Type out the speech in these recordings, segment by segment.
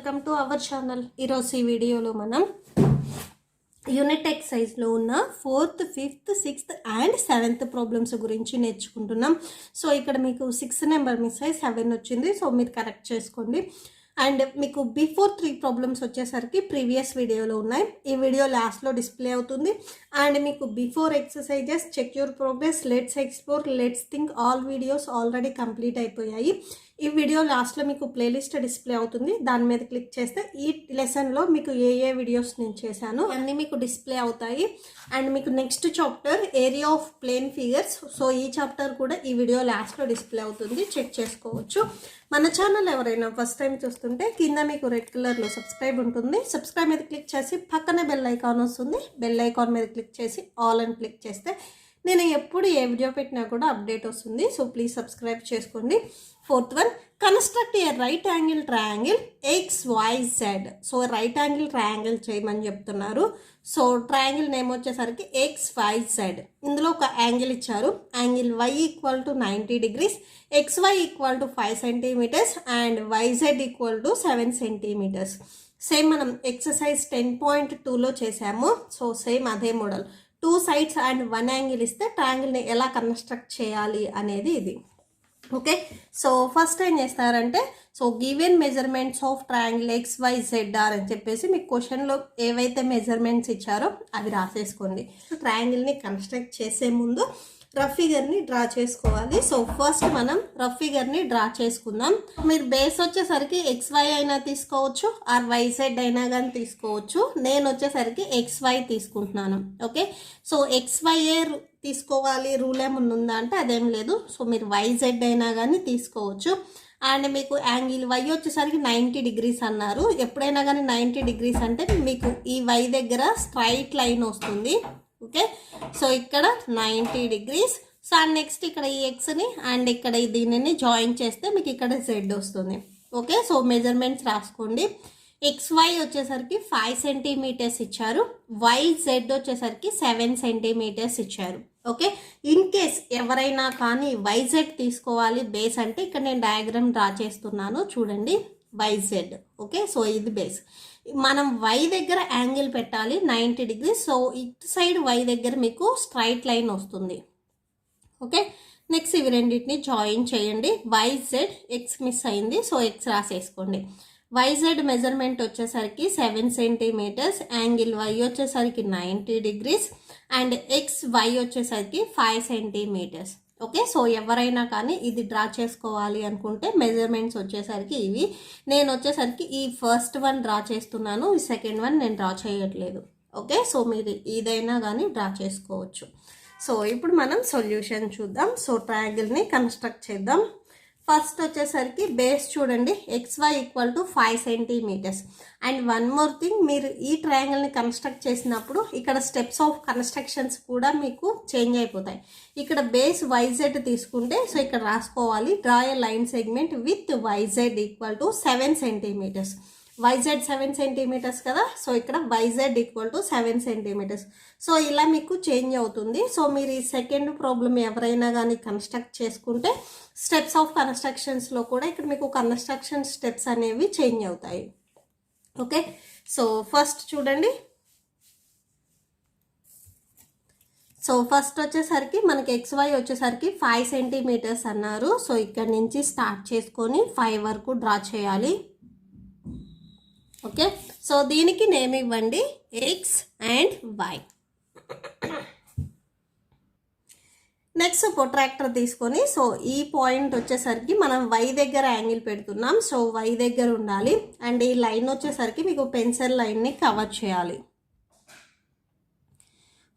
Welcome to our channel. ఈరోజు ఈ వీడియోలో మనం యూనిట్ ఎక్సైజ్లో ఉన్న 4th, 5th, 6th and 7th problems గురించి నేర్చుకుంటున్నాం. సో ఇక్కడ మీకు 6 నెంబర్ మిస్ అయ్యి 7 వచ్చింది. సో మీరు కరెక్ట్ చేసుకోండి. అండ్ మీకు బిఫోర్ 3 ప్రాబ్లమ్స్ వచ్చేసరికి ప్రీవియస్ వీడియోలో ఉన్నాయి. ఈ వీడియో లాస్ట్లో డిస్ప్లే అవుతుంది. అండ్ మీకు before exercises, check your progress, let's explore, let's think all videos already complete అయిపోయాయి. ఈ వీడియో లాస్ట్లో మీకు ప్లేలిస్ట్ డిస్ప్లే అవుతుంది. దాని మీద క్లిక్ చేస్తే ఈ లెసన్లో మీకు ఏ వీడియోస్ నేను చేశాను అన్నీ మీకు డిస్ప్లే అవుతాయి. అండ్ మీకు next chapter area of plane figures. So ఈ చాప్టర్ కూడా ఈ వీడియో లాస్ట్లో డిస్ప్లే అవుతుంది, చెక్ చేసుకోవచ్చు. మన ఛానల్ ఎవరైనా ఫస్ట్ టైం చూస్తుంటే కింద మీకు రెడ్ కలర్లో సబ్స్క్రైబ్ ఉంటుంది. సబ్స్క్రైబ్ మీద క్లిక్ చేసి పక్కనే బెల్ ఐకాన్ వస్తుంది. బెల్ ఐకాన్ మీద క్లిక్ చేసి ఆల్ అని క్లిక్ చేస్తే నేను ఎప్పుడు ఏ వీడియో పెట్టినా కూడా అప్డేట్ వస్తుంది. సో ప్లీజ్ సబ్స్క్రైబ్ చేసుకోండి. 4th one, construct a right angle triangle XYZ. So right angle triangle చేయమని చెప్తున్నారు. సో ట్రయాంగిల్ నేమ్ వచ్చేసరికి XYZ. ఇందులో ఒక యాంగిల్ ఇచ్చారు. Angle Y equal to 90 degrees, XY equal to 5 centimeters and YZ equal to 7 centimeters. Same మనం exercise 10.2లో చేసాము. So same అదే model. 2 sides and 1 angle ఇస్తే ట్రయాంగిల్ని ఎలా కన్స్ట్రక్ట్ చేయాలి అనేది ఇది. ఓకే, సో ఫస్ట్ ఏం చేస్తారంటే so given measurements of triangle XYZR అని చెప్పేసి మీకు క్వశ్చన్లో ఏవైతే మెజర్మెంట్స్ ఇచ్చారో అవి రాసేసుకోండి. ట్రయాంగిల్ని కన్స్ట్రక్ట్ చేసే ముందు రఫ్ ఫిగర్ని డ్రా చేసుకోవాలి. సో ఫస్ట్ మనం రఫ్ ఫిగర్ని డ్రా చేసుకుందాం. మీరు బేస్ వచ్చేసరికి XY అయినా తీసుకోవచ్చు, ఆర్ YZ అయినా కానీ తీసుకోవచ్చు. నేను వచ్చేసరికి XY తీసుకుంటున్నాను. ఓకే, సో XYఏ తీసుకోవాలి రూల్ ఏమన్నా ఉందా అంటే అదేం లేదు. సో మీరు YZ అయినా కానీ తీసుకోవచ్చు. అండ్ మీకు యాంగిల్ Y వచ్చేసరికి 90 degrees అన్నారు. ఎప్పుడైనా కానీ 90 degrees అంటే మీకు ఈ Y దగ్గర స్ట్రైట్ లైన్ వస్తుంది. ఓకే, సో ఇక్కడ 90 degrees. సో అండ్ నెక్స్ట్ ఇక్కడ ఈ ఎక్స్ని అండ్ ఇక్కడ దీనిని జాయిన్ చేస్తే మీకు ఇక్కడ Z వస్తుంది. ఓకే, సో మెజర్మెంట్స్ రాసుకోండి. XY వచ్చేసరికి 5 centimeters ఇచ్చారు, YZ వచ్చేసరికి 7 centimeters ఇచ్చారు. ఓకే, ఇన్ కేస్ ఎవరైనా కానీ YZ తీసుకోవాలి బేస్ అంటే ఇక్కడ నేను డయాగ్రామ్ డ్రా చేస్తున్నాను చూడండి. YZ. ఓకే, సో ఇది బేస్. మనం Y దగ్గర యాంగిల్ పెట్టాలి 90 degrees. సో ఇటు సైడ్ Y దగ్గర మీకు స్ట్రైట్ లైన్ వస్తుంది. ఓకే, నెక్స్ట్ ఇవి రెండింటిని జాయిన్ చేయండి. YZ, X మిస్ అయింది, సో X రాసేసుకోండి. YZ మెజర్మెంట్ వచ్చేసరికి 7 centimeters, యాంగిల్ Y వచ్చేసరికి 90 degrees అండ్ XY వచ్చేసరికి 5 centimeters. ఓకే, సో ఎవరైనా కానీ ఇది డ్రా చేసుకోవాలి అనుకుంటే మెజర్మెంట్స్ వచ్చేసరికి ఇవి. నేను వచ్చేసరికి ఈ ఫస్ట్ వన్ డ్రా చేస్తున్నాను, ఈ సెకండ్ వన్ నేను డ్రా చేయట్లేదు. ఓకే, సో మీరు ఏదైనా కానీ డ్రా చేసుకోవచ్చు. సో ఇప్పుడు మనం సొల్యూషన్ చూద్దాం. సో ట్రయాంగిల్ని కన్స్ట్రక్ట్ చేద్దాం. ఫస్ట్ వచ్చేసరికి బేస్ చూడండి, XY equal to 5 centimeters. And one more thing, మీరు ఈ ట్రయాంగిల్ని కన్స్ట్రక్ట్ చేసినప్పుడు ఇక్కడ స్టెప్స్ ఆఫ్ కన్స్ట్రక్షన్స్ కూడా మీకు చేంజ్ అయిపోతాయి. ఇక్కడ బేస్ YZ తీసుకుంటే సో ఇక్కడ రాసుకోవాలి, draw A line segment with YZ equal to 7 centimeters. YZ 7 centimeters కదా, సో ఇక్కడ YZ equal to 7 centimeters. So ఇలా మీకు చేంజ్ అవుతుంది. సో మీరు ఈ సెకండ్ ప్రాబ్లం ఎవరైనా కానీ కన్స్ట్రక్ట్ చేసుకుంటే స్టెప్స్ ఆఫ్ కన్స్ట్రక్షన్స్లో కూడా ఇక్కడ మీకు కన్స్ట్రక్షన్ స్టెప్స్ అనేవి చేంజ్ అవుతాయి. ఓకే, సో ఫస్ట్ చూడండి. సో ఫస్ట్ వచ్చేసరికి మనకి XY వచ్చేసరికి 5 centimeters అన్నారు. సో ఇక్కడ నుంచి స్టార్ట్ చేసుకొని 5 వరకు డ్రా చేయాలి. ఓకే, సో దీనికి నేమ్ ఇవ్వండి X and Y. Next protractor తీసుకొని సో ఈ పాయింట్ వచ్చేసరికి మనం Y దగ్గర యాంగిల్ పెడుతున్నాం. సో Y దగ్గర ఉండాలి. అండ్ ఈ లైన్ వచ్చేసరికి మీకు పెన్సిల్ లైన్ని కవర్ చేయాలి.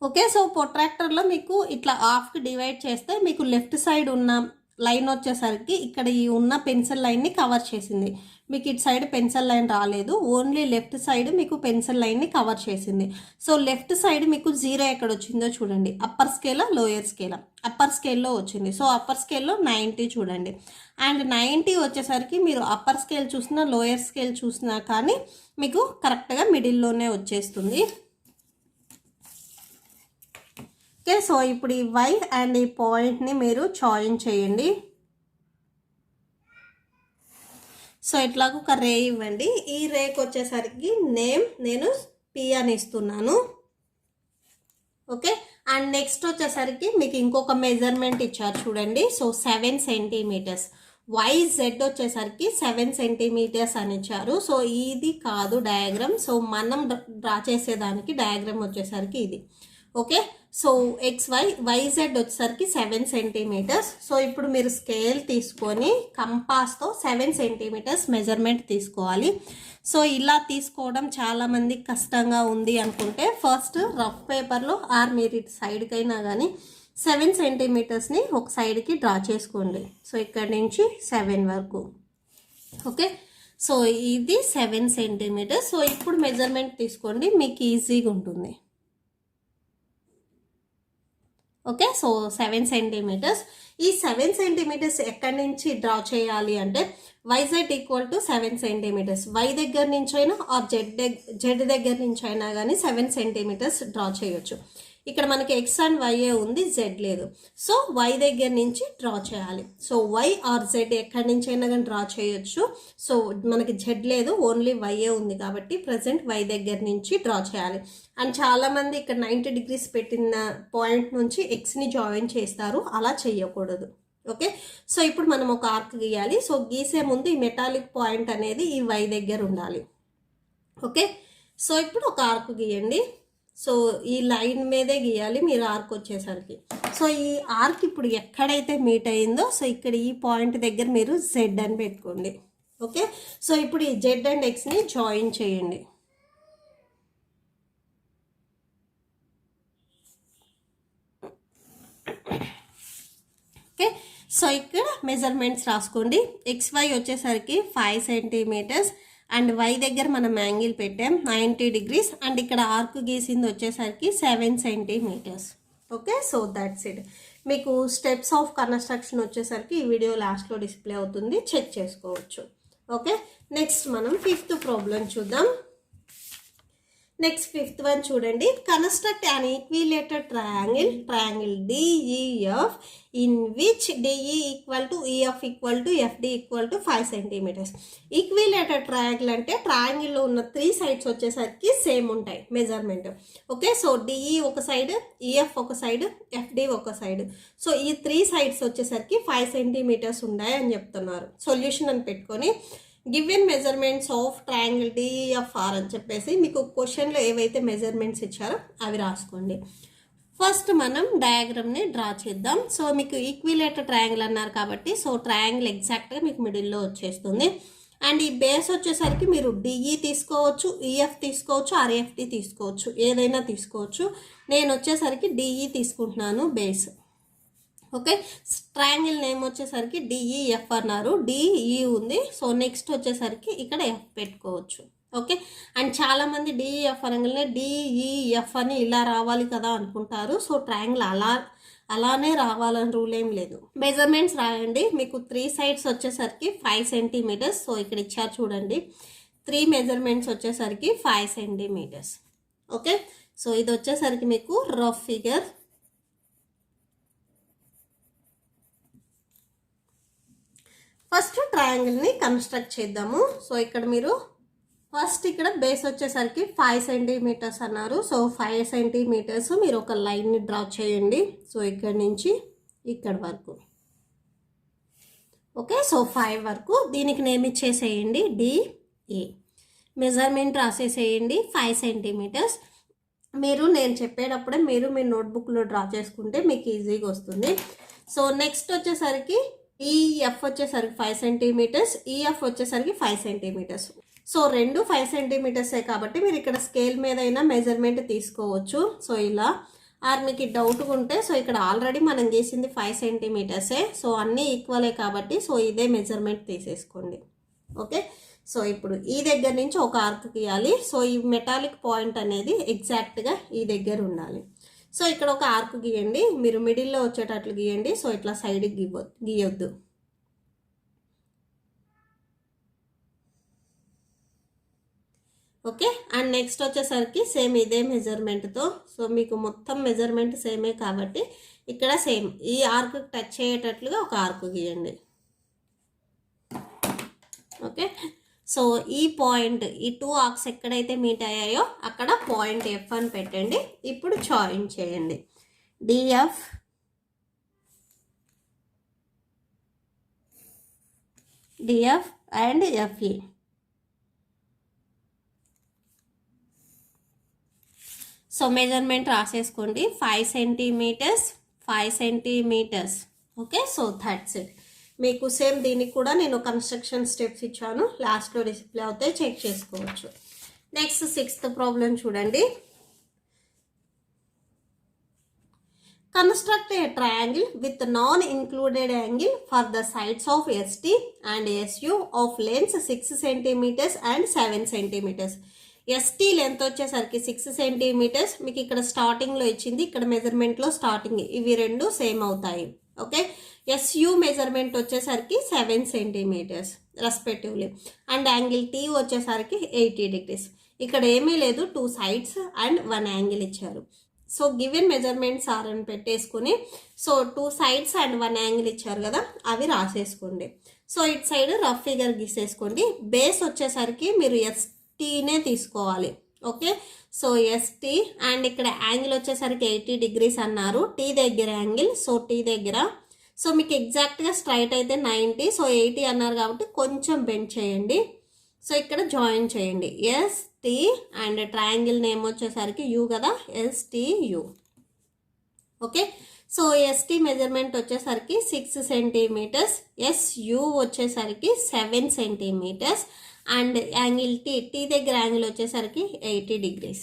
ఓకే, సో ప్రొట్రాక్టర్లో మీకు ఇట్లా హాఫ్కి డివైడ్ చేస్తే మీకు లెఫ్ట్ సైడ్ ఉన్న లైన్ వచ్చేసరికి ఇక్కడ ఈ ఉన్న పెన్సిల్ లైన్ని కవర్ చేసింది. మీకు ఇటు సైడ్ పెన్సిల్ లైన్ రాలేదు, ఓన్లీ లెఫ్ట్ సైడ్ మీకు పెన్సిల్ లైన్ని కవర్ చేసింది. సో లెఫ్ట్ సైడ్ మీకు 0 ఎక్కడ వచ్చిందో చూడండి, upper Scala lower Scala? Upper స్కేల్లో వచ్చింది. సో అప్పర్ స్కేల్లో 90 చూడండి. అండ్ 90 వచ్చేసరికి మీరు అప్పర్ స్కేల్ చూసినా లోయర్ స్కేల్ చూసినా కానీ మీకు కరెక్ట్గా మిడిల్లోనే వచ్చేస్తుంది. ఓకే, సో ఇప్పుడు ఈ Y అండ్ ఈ పాయింట్ని మీరు జాయిన్ చేయండి. సో ఇట్లాగ ఒక రే ఇవ్వండి. ఈ రేకి వచ్చేసరికి నేమ్ నేను పి అని ఇస్తున్నాను. ఓకే, అండ్ నెక్స్ట్ వచ్చేసరికి మీకు ఇంకొక మెజర్మెంట్ ఇచ్చారు చూడండి. సో 7 సెంటీమీటర్స్, YZ వచ్చేసరికి 7 సెంటీమీటర్స్ అని ఇచ్చారు. సో ఇది కాదు డయాగ్రామ్. సో మనం డ్రా చేసేదానికి డయాగ్రామ్ వచ్చేసరికి ఇది. ఓకే, సో YZ వచ్చేసరికి 7 సెంటీమీటర్స్. సో ఇప్పుడు మీరు స్కేల్ తీసుకొని కంపాస్తో 7 సెంటీమీటర్స్ మెజర్మెంట్ తీసుకోవాలి. సో ఇలా తీసుకోవడం చాలామంది కష్టంగా ఉంది అనుకుంటే ఫస్ట్ రఫ్ పేపర్లో ఆర్ మీరు ఇటు సైడ్కైనా కానీ 7 సెంటీమీటర్స్ని ఒక సైడ్కి డ్రా చేసుకోండి. సో ఇక్కడ నుంచి 7 వరకు. ఓకే, సో ఇది 7 సెంటీమీటర్స్. సో ఇప్పుడు మెజర్మెంట్ తీసుకోండి, మీకు ఈజీగా ఉంటుంది. Okay, so 7 centimeters. ఈ 7 సెంటీమీటర్స్ ఎక్కడి నుంచి డ్రా చేయాలి అంటే YZ equal to 7 centimeters. Y దగ్గర నుంచి అయినా ఆర్ జెడ్ దగ్గర నుంచి అయినా కానీ 7 సెంటీమీటర్స్ డ్రా చేయొచ్చు. ఇక్కడ మనకి X అండ్ Y ఉంది, Z లేదు. సో Y దగ్గర నుంచి డ్రా చేయాలి. సో Y ఆర్ Z ఎక్కడి నుంచి అయినా కానీ డ్రా చేయొచ్చు. సో మనకి Z లేదు, ఓన్లీ Y ఉంది కాబట్టి ప్రజెంట్ Y దగ్గర నుంచి డ్రా చేయాలి. అండ్ చాలామంది ఇక్కడ 90 డిగ్రీస్ పెట్టిన పాయింట్ నుంచి Xని జాయిన్ చేస్తారు, అలా చేయకూడదు. ఓకే, సో ఇప్పుడు మనం ఒక ఆర్క్ గీయాలి. సో గీసే ముందు ఈ మెటాలిక్ పాయింట్ అనేది ఈ Y దగ్గర ఉండాలి. ఓకే, సో ఇప్పుడు ఒక ఆర్క్ గీయండి. సో ఈ లైన్ మీదే గీయాలి మీరు ఆర్క్ వచ్చేసరికి. సో ఈ ఆర్క్ ఇప్పుడు ఎక్కడైతే మీట్ అయిందో సో ఇక్కడ ఈ పాయింట్ దగ్గర మీరు Z అని పెట్టుకోండి. ఓకే, సో ఇప్పుడు ఈ Z అండ్ Xని జాయిన్ చేయండి. ఓకే, సో ఇక్కడ మెజర్మెంట్స్ రాసుకోండి. XY వచ్చేసరికి 5 సెంటీమీటర్స్ అండ్ Y దగ్గర మనం యాంగిల్ పెట్టాం 90 డిగ్రీస్ అండ్ ఇక్కడ ఆర్క్ గీసింది వచ్చేసరికి 7 centimeters. Okay, so that's it. మీకు స్టెప్స్ ఆఫ్ కన్స్ట్రక్షన్ వచ్చేసరికి ఈ వీడియో లాస్ట్లో డిస్ప్లే అవుతుంది, చెక్ చేసుకోవచ్చు. ఓకే, నెక్స్ట్ మనం 5th ప్రాబ్లం చూద్దాం. నెక్స్ట్ 5th వన్ చూడండి. Construct an equilateral triangle DEF in which DE equal to EF equal to FD equal to 5 centimetres. Equilateral triangle అంటే ట్రయాంగిల్లో ఉన్న 3 సైడ్స్ వచ్చేసరికి సేమ్ ఉంటాయి మెజర్మెంట్. ఓకే, సో DE ఒక side, EF ఒక side, FD ఒక side. So ఈ 3 sides వచ్చేసరికి 5 సెంటీమీటర్స్ ఉన్నాయి అని చెప్తున్నారు. సొల్యూషన్ అని పెట్టుకొని given measurements of triangle DEFR అని చెప్పేసి మీకు క్వశ్చన్లో ఏవైతే మెజర్మెంట్స్ ఇచ్చారో అవి రాసుకోండి. ఫస్ట్ మనం డయాగ్రామ్ని డ్రా చేద్దాం. సో మీకు ఈక్విలేటర్ ట్రయాంగిల్ అన్నారు కాబట్టి సో ట్రయాంగిల్ ఎగ్జాక్ట్గా మీకు మిడిల్లో వచ్చేస్తుంది. అండ్ ఈ బేస్ వచ్చేసరికి మీరు DE తీసుకోవచ్చు, EF తీసుకోవచ్చు, RFD తీసుకోవచ్చు, ఏదైనా తీసుకోవచ్చు. నేను వచ్చేసరికి DE తీసుకుంటున్నాను బేస్. ఓకే, ట్రయాంగిల్ నేమ్ వచ్చేసరికి DEF అన్నారు, DE ఉంది. సో నెక్స్ట్ వచ్చేసరికి ఇక్కడ F పెట్టుకోవచ్చు. ఓకే, అండ్ చాలామంది DEF అనగానే DEF అని ఇలా రావాలి కదా అనుకుంటారు. సో ట్రయాంగిల్ అలానే రావాలని రూల్ ఏం లేదు. మెజర్మెంట్స్ రాయండి. మీకు 3 సైడ్స్ వచ్చేసరికి 5 సెంటీమీటర్స్. సో ఇక్కడ ఇచ్చారు చూడండి, 3 మెజర్మెంట్స్ వచ్చేసరికి 5 సెంటీమీటర్స్. ఓకే, సో ఇది వచ్చేసరికి మీకు రఫ్ ఫిగర్. ఫస్ట్ ట్రయాంగిల్ని కన్స్ట్రక్ట్ చేద్దాము. సో ఇక్కడ మీరు ఫస్ట్ ఇక్కడ బేస్ వచ్చేసరికి 5 సెంటీమీటర్స్ అన్నారు. సో 5 సెంటీమీటర్స్ మీరు ఒక లైన్ని డ్రా చేయండి. సో ఇక్కడ నుంచి ఇక్కడ వరకు. ఓకే, సో 5 వరకు దీనికి నేమ్ ఇచ్చేసేయండి DA. Measurement రాసేసేయండి 5 centimetres. నేను చెప్పేటప్పుడే మీరు మీ నోట్బుక్లో డ్రా చేసుకుంటే మీకు ఈజీగా వస్తుంది. సో నెక్స్ట్ వచ్చేసరికి EF వచ్చేసరికి 5 సెంటీమీటర్స్, EF వచ్చేసరికి 5 సెంటీమీటర్స్. సో రెండు 5 సెంటీమీటర్సే కాబట్టి మీరు ఇక్కడ స్కేల్ మీద అయినా మెజర్మెంట్ తీసుకోవచ్చు. సో ఇలా మీకు డౌట్గా ఉంటే సో ఇక్కడ ఆల్రెడీ మనం చేసింది 5 సెంటీమీటర్సే. సో అన్నీ ఈక్వలే కాబట్టి సో ఇదే మెజర్మెంట్ తీసేసుకోండి. ఓకే, సో ఇప్పుడు ఈ దగ్గర నుంచి ఒక ఆర్క్ గీయాలి. సో ఈ మెటాలిక్ పాయింట్ అనేది ఎగ్జాక్ట్గా ఈ దగ్గర ఉండాలి. సో ఇక్కడ ఒక ఆర్క్ గీయండి, మీరు మిడిల్లో వచ్చేటట్లు గీయండి. సో ఇట్లా సైడ్కి గీయొద్దు. ఓకే, అండ్ నెక్స్ట్ వచ్చేసరికి సేమ్ ఇదే మెజర్మెంట్తో సో మీకు మొత్తం మెజర్మెంట్ సేమే కాబట్టి ఇక్కడ సేమ్ ఈ ఆర్క్ టచ్ అయ్యేటట్లుగా ఒక ఆర్క్ గీయండి. ఓకే, సో ఈ పాయింట్, ఈ 2 ఆర్క్స్ ఎక్కడైతే మీట్ అయ్యాయో అక్కడ పాయింట్ ఎఫ్ అని పెట్టండి. ఇప్పుడు జాయిన్ చేయండి. DF and FE. So measurement రాసేసుకోండి, 5 centimetres 5 centimetres. Okay, so that's it. మీకు సేమ్ దీనికి కూడా నేను కన్స్ట్రక్షన్ స్టెప్స్ ఇచ్చాను, లాస్ట్లో డిస్ప్లే అవుతాయి, చెక్ చేసుకోవచ్చు. నెక్స్ట్ 6th ప్రాబ్లం చూడండి. Construct a triangle with non included angle for the sides of S T and S U of lengths 6 centimeters and 7 centimeters. S T length వచ్చేసరికి 6 సెంటీమీటర్స్, మీకు ఇక్కడ స్టార్టింగ్లో ఇచ్చింది, ఇక్కడ మెజర్మెంట్లో స్టార్టింగ్, ఇవి రెండు సేమ్ అవుతాయి. ఓకే, ఎస్యూ మెజర్మెంట్ వచ్చేసరికి 7 centimeters respectively, and angle T వచ్చేసరికి 80 degrees. ఇక్కడ ఏమీ లేదు, 2 sides అండ్ 1 యాంగిల్ ఇచ్చారు. సో గివెన్ మెజర్మెంట్స్ ఆర్ అని పెట్టేసుకుని, సో 2 sides అండ్ 1 యాంగిల్ ఇచ్చారు కదా, అవి రాసేసుకోండి. సో ఇటు సైడ్ రఫ్ ఫిగర్ గీసేసుకోండి. బేస్ వచ్చేసరికి మీరు ఎస్టీనే తీసుకోవాలి. ఓకే, సో ఎస్టీ, అండ్ ఇక్కడ యాంగిల్ వచ్చేసరికి 80 degrees అన్నారు, టీ దగ్గర యాంగిల్. సో టీ దగ్గర, సో మీకు ఎగ్జాక్ట్గా స్ట్రైట్ అయితే 90, సో 80 అన్నారు కాబట్టి కొంచెం బెండ్ చేయండి. సో ఇక్కడ జాయిన్ చేయండి ఎస్టీ, అండ్ ట్రయాంగిల్ నేమ్ వచ్చేసరికి యూ కదా, STU. Okay, so ST measurement వచ్చేసరికి 6 సెంటీమీటర్స్, ఎస్యూ వచ్చేసరికి 7 సెంటీమీటర్స్, అండ్ యాంగిల్ టీ దగ్గర యాంగిల్ వచ్చేసరికి 80 degrees.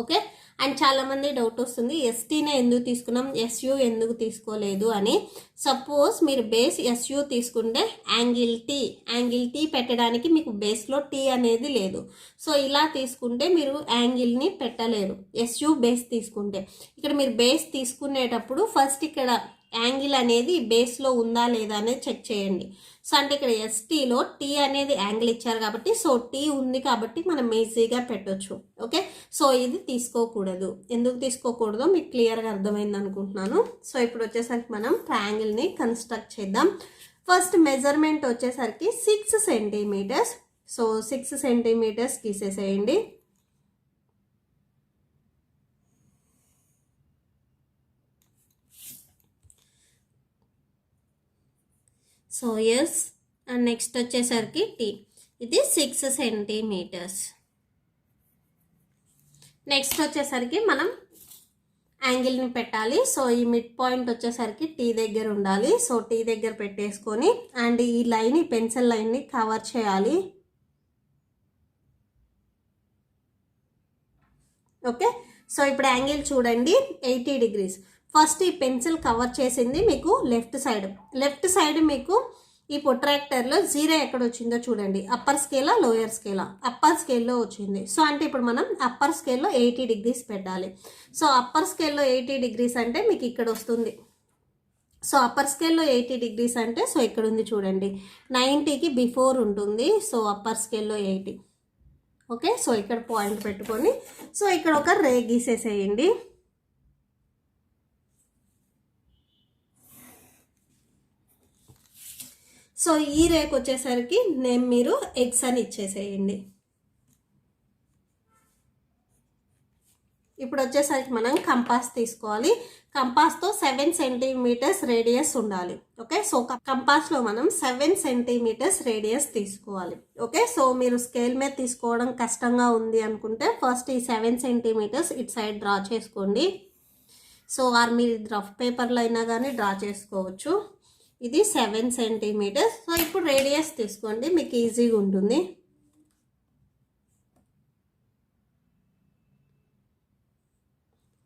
ఓకే, అండ్ చాలామంది డౌట్ వస్తుంది, ఎస్టీనే ఎందుకు తీసుకున్నాం, ఎస్యూ ఎందుకు తీసుకోలేదు అని. సపోజ్ మీరు బేస్ ఎస్యూ తీసుకుంటే యాంగిల్ టీ పెట్టడానికి మీకు బేస్లో టీ అనేది లేదు. సో ఇలా తీసుకుంటే మీరు యాంగిల్ని పెట్టలేరు, ఎస్యూ బేస్ తీసుకుంటే. ఇక్కడ మీరు బేస్ తీసుకునేటప్పుడు ఫస్ట్ ఇక్కడ యాంగిల్ అనేది బేస్లో ఉందా లేదా అనేది చెక్ చేయండి. సో అంటే ఇక్కడ ఎస్టీలో టీ అనేది యాంగిల్ ఇచ్చారు కాబట్టి, సో టీ ఉంది కాబట్టి మనం ఈజీగా పెట్టొచ్చు. ఓకే, సో ఇది తీసుకోకూడదు. ఎందుకు తీసుకోకూడదో మీకు క్లియర్గా అర్థమైంది అనుకుంటున్నాను. సో ఇప్పుడు వచ్చేసరికి మనం ట్రయాంగిల్ని కన్స్ట్రక్ట్ చేద్దాం. ఫస్ట్ మెజర్మెంట్ వచ్చేసరికి 6 సెంటీమీటర్స్. సో 6 సెంటీమీటర్స్ గీసేసేయండి. సో ఎస్, అండ్ నెక్స్ట్ వచ్చేసరికి టీ, ఇది 6 సెంటీమీటర్స్. నెక్స్ట్ వచ్చేసరికి మనం యాంగిల్ని పెట్టాలి. సో ఈ మిడ్ పాయింట్ వచ్చేసరికి టీ దగ్గర ఉండాలి. సో టీ దగ్గర పెట్టేసుకొని, అండ్ ఈ లైన్, ఈ పెన్సిల్ లైన్ని కవర్ చేయాలి. ఓకే, సో ఇప్పుడు యాంగిల్ చూడండి 80 degrees. ఫస్ట్ ఈ పెన్సిల్ కవర్ చేసింది మీకు లెఫ్ట్ సైడ్ మీకు ఈ ప్రొట్రాక్టర్లో 0 ఎక్కడ వచ్చిందో చూడండి, upper Scala lower Scala, upper స్కేల్లో వచ్చింది. సో అంటే ఇప్పుడు మనం అప్పర్ స్కేల్లో 80 degrees పెట్టాలి. సో అప్పర్ స్కేల్లో 80 degrees అంటే మీకు ఇక్కడ వస్తుంది. సో అప్పర్ స్కేల్లో 80 degrees అంటే, సో ఇక్కడ ఉంది చూడండి, 90కి బిఫోర్ ఉంటుంది. సో అప్పర్ స్కేల్లో 80. ఓకే, సో ఇక్కడ పాయింట్ పెట్టుకొని, సో ఇక్కడ ఒక రే గీసేసేయండి. సో ఈ రేక్ వచ్చేసరికి నేమ్ మీరు ఎక్స్ అని ఇచ్చేసేయండి. ఇప్పుడు వచ్చేసరికి మనం కంపాస్ తీసుకోవాలి. కంపాస్తో 7 సెంటీమీటర్స్ రేడియస్ ఉండాలి. ఓకే, సో కంపాస్లో మనం 7 సెంటీమీటర్స్ రేడియస్ తీసుకోవాలి. ఓకే, సో మీరు స్కేల్ మీద తీసుకోవడం కష్టంగా ఉంది అనుకుంటే ఫస్ట్ ఈ 7 సెంటీమీటర్స్ ఇటు సైడ్ డ్రా చేసుకోండి. సో ఆర్ మీరు రఫ్ పేపర్లో అయినా కానీ డ్రా చేసుకోవచ్చు. ఇది 7 సెంటీమీటర్స్. సో ఇప్పుడు రేడియస్ తీసుకోండి, మీకు ఈజీగా ఉంటుంది.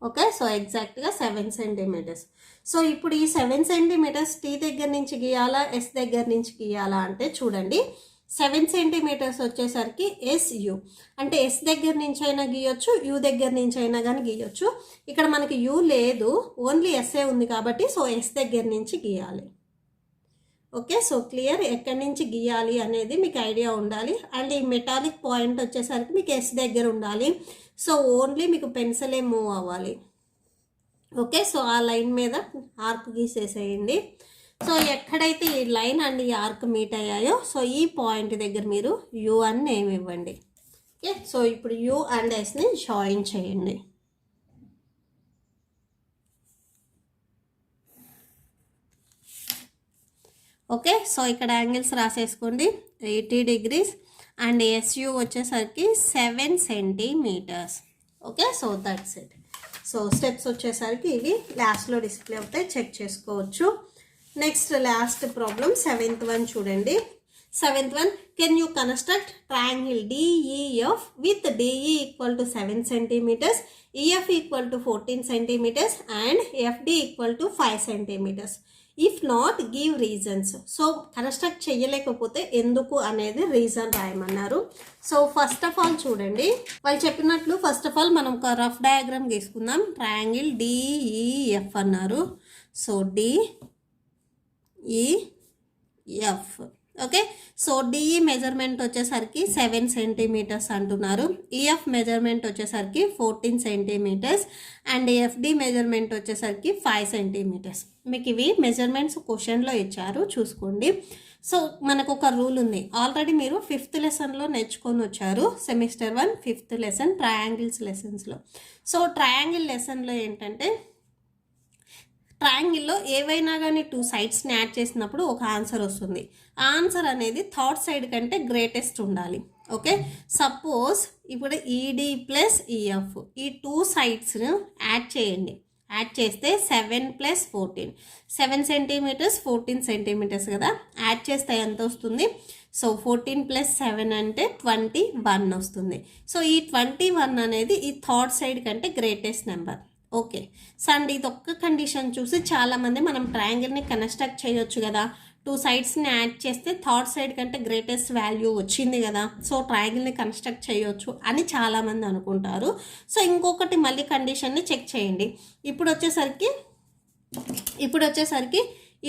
ఓకే, సో ఎగ్జాక్ట్గా 7 సెంటీమీటర్స్. సో ఇప్పుడు ఈ 7 సెంటీమీటర్స్ టీ దగ్గర నుంచి గీయాలా, ఎస్ దగ్గర నుంచి గీయాలా అంటే చూడండి, 7 సెంటీమీటర్స్ వచ్చేసరికి ఎస్యు అంటే ఎస్ దగ్గర నుంచి అయినా గీయొచ్చు, యూ దగ్గర నుంచి అయినా కానీ గీయొచ్చు. ఇక్కడ మనకి యూ లేదు, ఓన్లీ ఎస్ఏ ఉంది కాబట్టి సో ఎస్ దగ్గర నుంచి గీయాలి. ఓకే, సో క్లియర్, ఎక్కడి నుంచి గీయాలి అనేది మీకు ఐడియా ఉండాలి. అండ్ ఈ మెటాలిక్ పాయింట్ వచ్చేసరికి మీకు ఎస్ దగ్గర ఉండాలి. సో ఓన్లీ మీకు పెన్సిలే మూవ్ అవ్వాలి. ఓకే, సో ఆ లైన్ మీద ఆర్క్ గీసేసేయండి. సో ఎక్కడైతే ఈ లైన్ అండ్ ఈ ఆర్క్ మీట్ అయ్యాయో సో ఈ పాయింట్ దగ్గర మీరు యూ అని నేమ్ ఇవ్వండి. ఓకే, సో ఇప్పుడు యూ అండ్ ఎస్ని జాయిన్ చేయండి. ఓకే, సో ఇక్కడ యాంగిల్స్ రాసేసుకోండి. 80 degrees అండ్ ఎస్యూ వచ్చేసరికి 7 centimeters. Okay, so that's it. So steps వచ్చేసరికి ఇవి లాస్ట్లో డిస్ప్లే అవుతాయి, చెక్ చేసుకోవచ్చు. Next last problem 7th one చూడండి. 7th one, can you construct triangle DEF with DE equal to 7 centimeters, EF equal to 14 centimeters and FD equal to 5 centimeters. If not give reasons. So construct చేయలేకపోతే ఎందుకు అనేది reason రాయమన్నారు. So first of all చూడండి, వాళ్ళు చెప్పినట్లు first of all మనం ఒక rough diagram గీసుకుందాం. ట్రయాంగిల్ DEF అన్నారు. So DEF. Okay, so DE measurement వచ్చేసరికి 7 centimeters అంటున్నారు. EF మెజర్మెంట్ వచ్చేసరికి 14 centimeters అండ్ FD మెజర్మెంట్ వచ్చేసరికి 5 centimeters. మీకు ఇవి మెజర్మెంట్స్ క్వశ్చన్లో ఇచ్చారు, చూసుకోండి. సో మనకు ఒక రూల్ ఉంది, ఆల్రెడీ మీరు 5th లెసన్లో నేర్చుకొని వచ్చారు. సెమిస్టర్ 1 5th లెసన్ ట్రయాంగిల్స్ లెసన్స్లో. సో ట్రయాంగిల్ లెసన్లో ఏంటంటే ట్రయాంగిల్లో ఏవైనా కానీ 2 సైడ్స్ని యాడ్ చేసినప్పుడు ఒక ఆన్సర్ వస్తుంది. ఆ ఆన్సర్ అనేది థర్డ్ సైడ్ కంటే గ్రేటెస్ట్ ఉండాలి. ఓకే, సపోజ్ ఇప్పుడు ED ప్లస్ EF ఈ 2 సైడ్స్ను యాడ్ చేయండి. యాడ్ చేస్తే 7 + 14 7 centimeters 14 centimeters కదా. యాడ్ చేస్తే ఎంత వస్తుంది? సో 14 + 7 అంటే 21 వస్తుంది. సో ఈ 21 అనేది ఈ థర్డ్ సైడ్ కంటే greatest number. Okay, so and ఇది ఒక్క కండిషన్ చూసి చాలామంది మనం ట్రయాంగిల్ని కన్స్ట్రక్ట్ చేయొచ్చు కదా, 2 సైడ్స్ని యాడ్ చేస్తే థర్డ్ సైడ్ కంటే గ్రేటెస్ట్ వాల్యూ వచ్చింది కదా, సో ట్రయాంగిల్ని కన్స్ట్రక్ట్ చేయొచ్చు అని చాలామంది అనుకుంటారు. సో ఇంకొకటి మళ్ళీ కండిషన్ని చెక్ చేయండి. ఇప్పుడు వచ్చేసరికి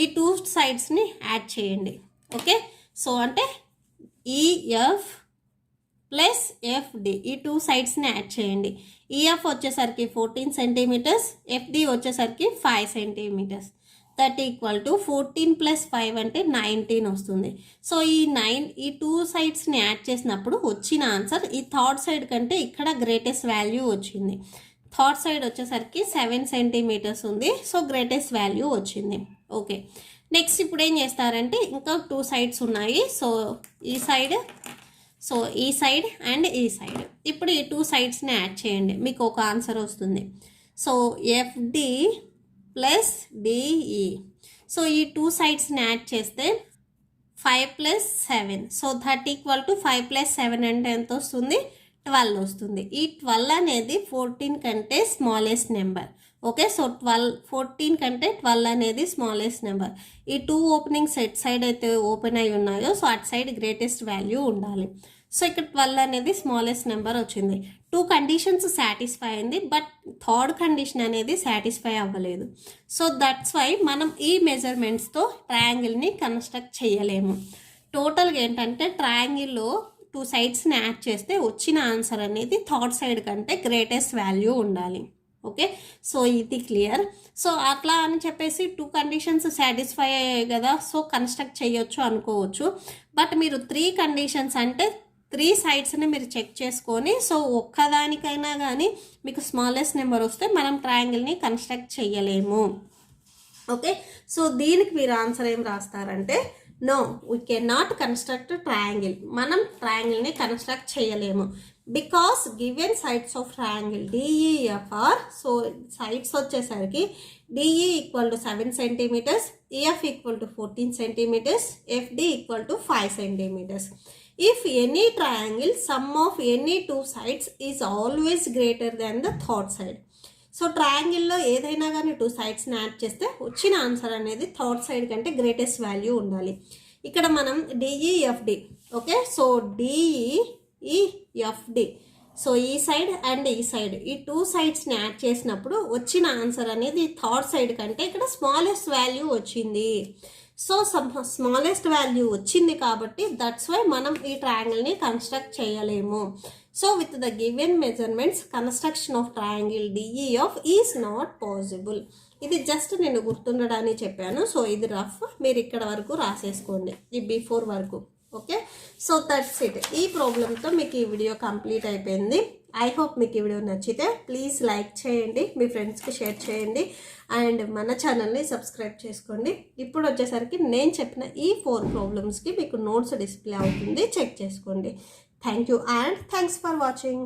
ఈ 2 సైడ్స్ని యాడ్ చేయండి. ఓకే, సో అంటే EF ప్లస్ FD ఈ 2 సైడ్స్ని యాడ్ చేయండి. EF వచ్చేసరికి 14 centimeters, FD వచ్చేసరికి 5 centimeters. దట్ ఈక్వల్ టు 14 + 5 అంటే 19 వస్తుంది. సో ఈ 2 సైడ్స్ని యాడ్ చేసినప్పుడు వచ్చిన ఆన్సర్ ఈ థర్డ్ సైడ్ కంటే ఇక్కడ గ్రేటెస్ట్ వాల్యూ వచ్చింది. థర్డ్ సైడ్ వచ్చేసరికి 7 centimeters ఉంది. సో గ్రేటెస్ట్ వాల్యూ వచ్చింది. ఓకే, నెక్స్ట్ ఇప్పుడు ఏం చేస్తారంటే ఇంకా 2 సైడ్స్ ఉన్నాయి. సో ఈ సైడ్ అండ్ ఈ సైడ్. ఇప్పుడు ఈ 2 సైడ్స్ని యాడ్ చేయండి, మీకు ఒక ఆన్సర్ వస్తుంది. So FD plus DE. So ఈ 2 సైడ్స్ని యాడ్ చేస్తే 5 + 7. సో దట్ ఈక్వల్ టు 5 + 7 అంటే ఎంత వస్తుంది? 12 వస్తుంది. ఈ 12 అనేది 14 కంటే స్మాలెస్ట్ నెంబర్. ఓకే, సో 14 కంటే 12 అనేది స్మాలెస్ట్ నెంబర్. ఈ 2 ఓపెనింగ్స్ ఎట్ సైడ్ అయితే ఓపెన్ అయి ఉన్నాయో so at side greatest value ఉండాలి. సో ఇక్కడ 12 అనేది స్మాలెస్ట్ నెంబర్ వచ్చింది. 2 కండిషన్స్ సాటిస్ఫై అయింది, బట్ థర్డ్ కండిషన్ అనేది సాటిస్ఫై అవ్వలేదు. సో దట్స్ వై మనం ఈ మెజర్మెంట్స్తో ట్రయాంగిల్ని కన్స్ట్రక్ట్ చేయలేము. టోటల్గా ఏంటంటే ట్రయాంగిల్లో 2 సైడ్స్ని యాడ్ చేస్తే వచ్చిన ఆన్సర్ అనేది థర్డ్ సైడ్ కంటే గ్రేటెస్ట్ వాల్యూ ఉండాలి. ఓకే, సో ఇది క్లియర్. సో అట్లా అని చెప్పేసి 2 కండిషన్స్ సాటిస్ఫై అయ్యాయి కదా, సో కన్స్ట్రక్ట్ చేయొచ్చు అనుకోవచ్చు. బట్ మీరు 3 కండిషన్స్ అంటే 3 సైడ్స్ని మీరు చెక్ చేసుకొని సో ఒక్కదానికైనా కానీ మీకు స్మాలెస్ట్ నెంబర్ వస్తే మనం ట్రయాంగిల్ని కన్స్ట్రక్ట్ చేయలేము. ఓకే, సో దీనికి మీరు ఆన్సర్ ఏం రాస్తారంటే no, we can not construct triangle. మనం ట్రయాంగిల్ని కన్స్ట్రక్ట్ చేయలేము. Because given sides of triangle DEF are, so sides వచ్చేసరికి DE equal to 7 centimeters, EF equal to 14 centimeters, FD equal to 5 centimeters. If any triangle sum of any 2 sides is always greater than the third side. So ట్రయాంగిల్లో ఏదైనా కానీ 2 సైడ్స్ని add చేస్తే వచ్చిన answer అనేది third side కంటే greatest value ఉండాలి. ఇక్కడ మనం DEFD. Okay, so DEFD. So ఈ సైడ్ అండ్ ఈ సైడ్ ఈ 2 సైడ్స్ని యాడ్ చేసినప్పుడు వచ్చిన ఆన్సర్ అనేది థర్డ్ సైడ్ కంటే ఇక్కడ స్మాలెస్ట్ వాల్యూ వచ్చింది. సో స్మాలెస్ట్ వాల్యూ వచ్చింది కాబట్టి దట్స్ వై మనం ఈ ట్రయాంగిల్ని కన్స్ట్రక్ట్ చేయలేము. So with the given measurements construction of triangle D E F is not possible. ఇది జస్ట్ నేను గుర్తుండడానికి చెప్పాను. సో ఇది రఫ్, మీరు ఇక్కడ వరకు రాసేసుకోండి, ఈ బిఫోర్ వరకు. Okay, so that's it. ఈ ప్రాబ్లంతో మీకు ఈ వీడియో కంప్లీట్ అయిపోయింది. ఐ హోప్ మీకు ఈ వీడియో నచ్చితే ప్లీజ్ లైక్ చేయండి, మీ ఫ్రెండ్స్కి షేర్ చేయండి, అండ్ మన ఛానల్ని సబ్స్క్రైబ్ చేసుకోండి. ఇప్పుడు వచ్చేసరికి నేను చెప్పిన ఈ 4 ప్రాబ్లమ్స్కి మీకు నోట్స్ డిస్ప్లే అవుతుంది, చెక్ చేసుకోండి. Thank you and thanks for watching.